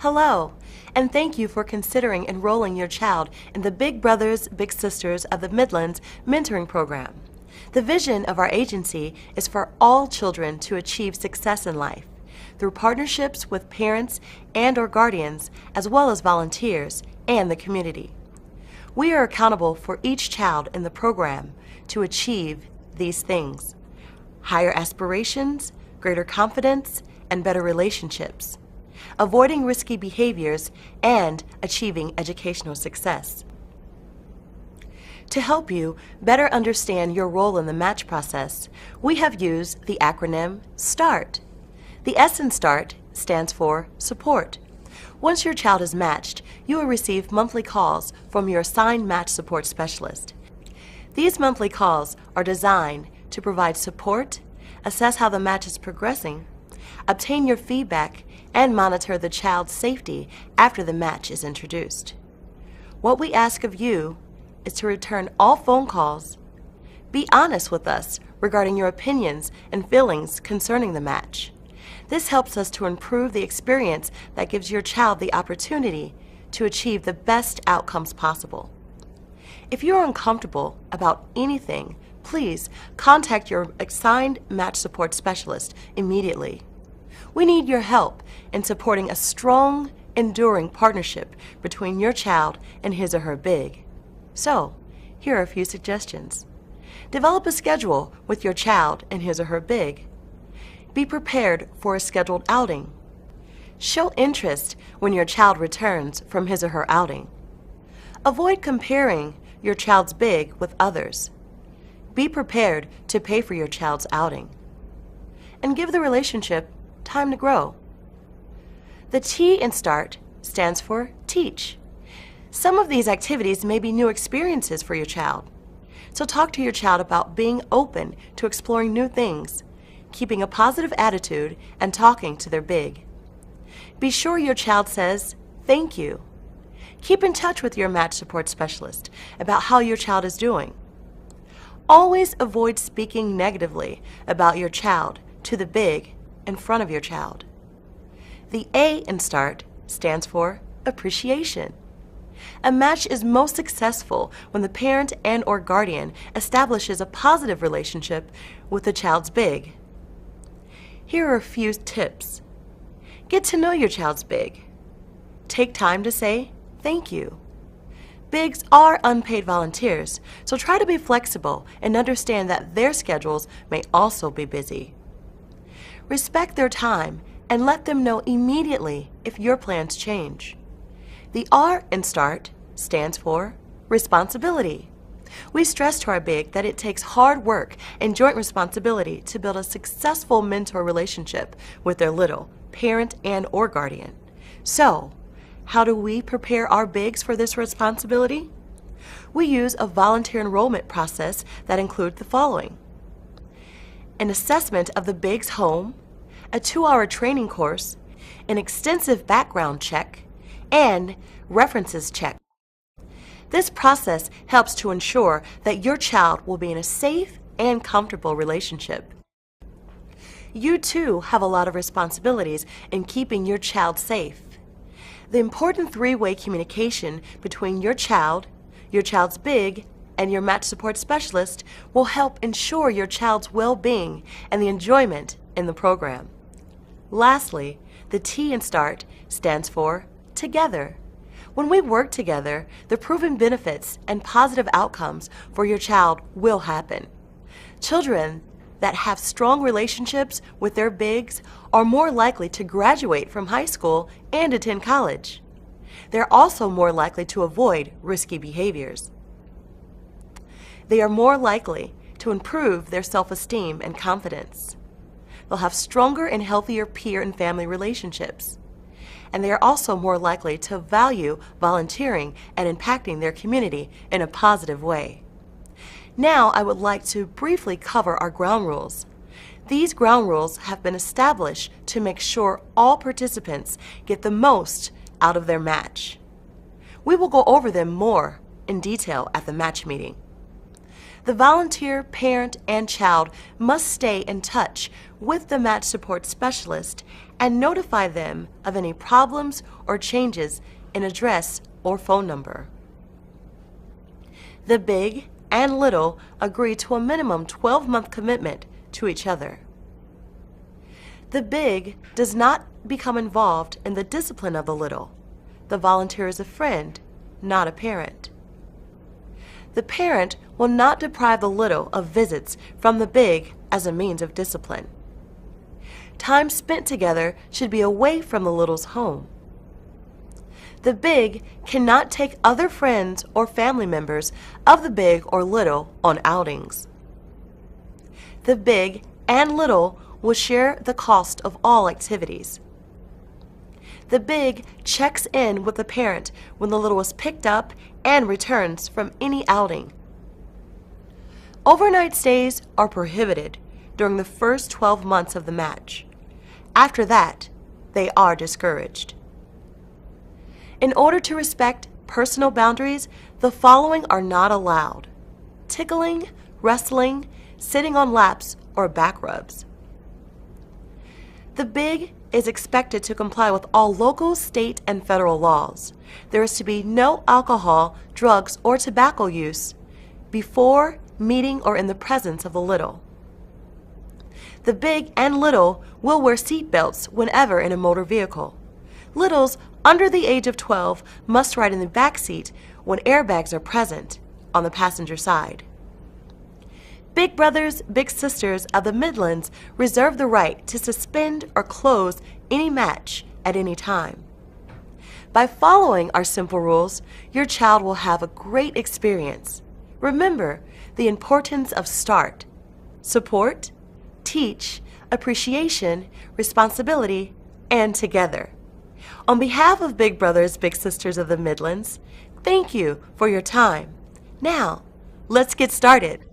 Hello, and thank you for considering enrolling your child in the Big Brothers Big Sisters of the Midlands mentoring program. The vision of our agency is for all children to achieve success in life through partnerships with parents and/or guardians, as well as volunteers and the community. We are accountable for each child in the program to achieve these things: higher aspirations, greater confidence, and better relationships, avoiding risky behaviors, and achieving educational success. To help you better understand your role in the match process, we have used the acronym START. The S in START stands for support. Once your child is matched, you will receive monthly calls from your assigned match support specialist. These monthly calls are designed to provide support, assess how the match is progressing, obtain your feedback, and monitor the child's safety after the match is introduced. What we ask of you is to return all phone calls. Be honest with us regarding your opinions and feelings concerning the match. This helps us to improve the experience that gives your child the opportunity to achieve the best outcomes possible. If you are uncomfortable about anything, please contact your assigned match support specialist immediately. We need your help in supporting a strong, enduring partnership between your child and his or her big. So, here are a few suggestions. Develop a schedule with your child and his or her big. Be prepared for a scheduled outing. Show interest when your child returns from his or her outing. Avoid comparing your child's big with others. Be prepared to pay for your child's outing. And give the relationship time to grow. The T in START stands for teach. Some of these activities may be new experiences for your child. So talk to your child about being open to exploring new things, keeping a positive attitude, and talking to their big. Be sure your child says thank you. Keep in touch with your match support specialist about how your child is doing. Always avoid speaking negatively about your child to the big in front of your child. The A in START stands for appreciation. A match is most successful when the parent and/or guardian establishes a positive relationship with the child's big. Here are a few tips. Get to know your child's big. Take time to say thank you. Bigs are unpaid volunteers, so try to be flexible and understand that their schedules may also be busy. Respect their time and let them know immediately if your plans change. The R in START stands for responsibility. We stress to our big that it takes hard work and joint responsibility to build a successful mentor relationship with their little parent and/or guardian. So, how do we prepare our bigs for this responsibility? We use a volunteer enrollment process that includes the following: an assessment of the big's home, a 2-hour training course, an extensive background check, and references check. This process helps to ensure that your child will be in a safe and comfortable relationship. You too have a lot of responsibilities in keeping your child safe. The important 3-way communication between your child's big, and your match support specialist will help ensure your child's well-being and the enjoyment in the program. Lastly, the T in START stands for together. When we work together, the proven benefits and positive outcomes for your child will happen. Children that have strong relationships with their bigs are more likely to graduate from high school and attend college. They're also more likely to avoid risky behaviors. They are more likely to improve their self-esteem and confidence. They'll have stronger and healthier peer and family relationships. And they are also more likely to value volunteering and impacting their community in a positive way. Now I would like to briefly cover our ground rules. These ground rules have been established to make sure all participants get the most out of their match. We will go over them more in detail at the match meeting. The volunteer, parent, and child must stay in touch with the match support specialist and notify them of any problems or changes in address or phone number. The big and little agree to a minimum 12-month commitment to each other. The big does not become involved in the discipline of the little. The volunteer is a friend, not a parent. The parent will not deprive the little of visits from the big as a means of discipline. Time spent together should be away from the little's home. The big cannot take other friends or family members of the big or little on outings. The big and little will share the cost of all activities. The big checks in with the parent when the little is picked up and returns from any outing. Overnight stays are prohibited during the first 12 months of the match. After that, they are discouraged. In order to respect personal boundaries, the following are not allowed: tickling, wrestling, sitting on laps, or back rubs. The big is expected to comply with all local, state, and federal laws. There is to be no alcohol, drugs, or tobacco use before, meeting, or in the presence of the little. The big and little will wear seat belts whenever in a motor vehicle. Littles under the age of 12 must ride in the back seat when airbags are present on the passenger side. Big brothers, big sisters of the Midlands reserve the right to suspend or close any match at any time. By following our simple rules, your child will have a great experience. Remember the importance of START: support, teach, appreciation, responsibility, and together. On behalf of Big Brothers, Big Sisters of the Midlands, thank you for your time. Now, let's get started.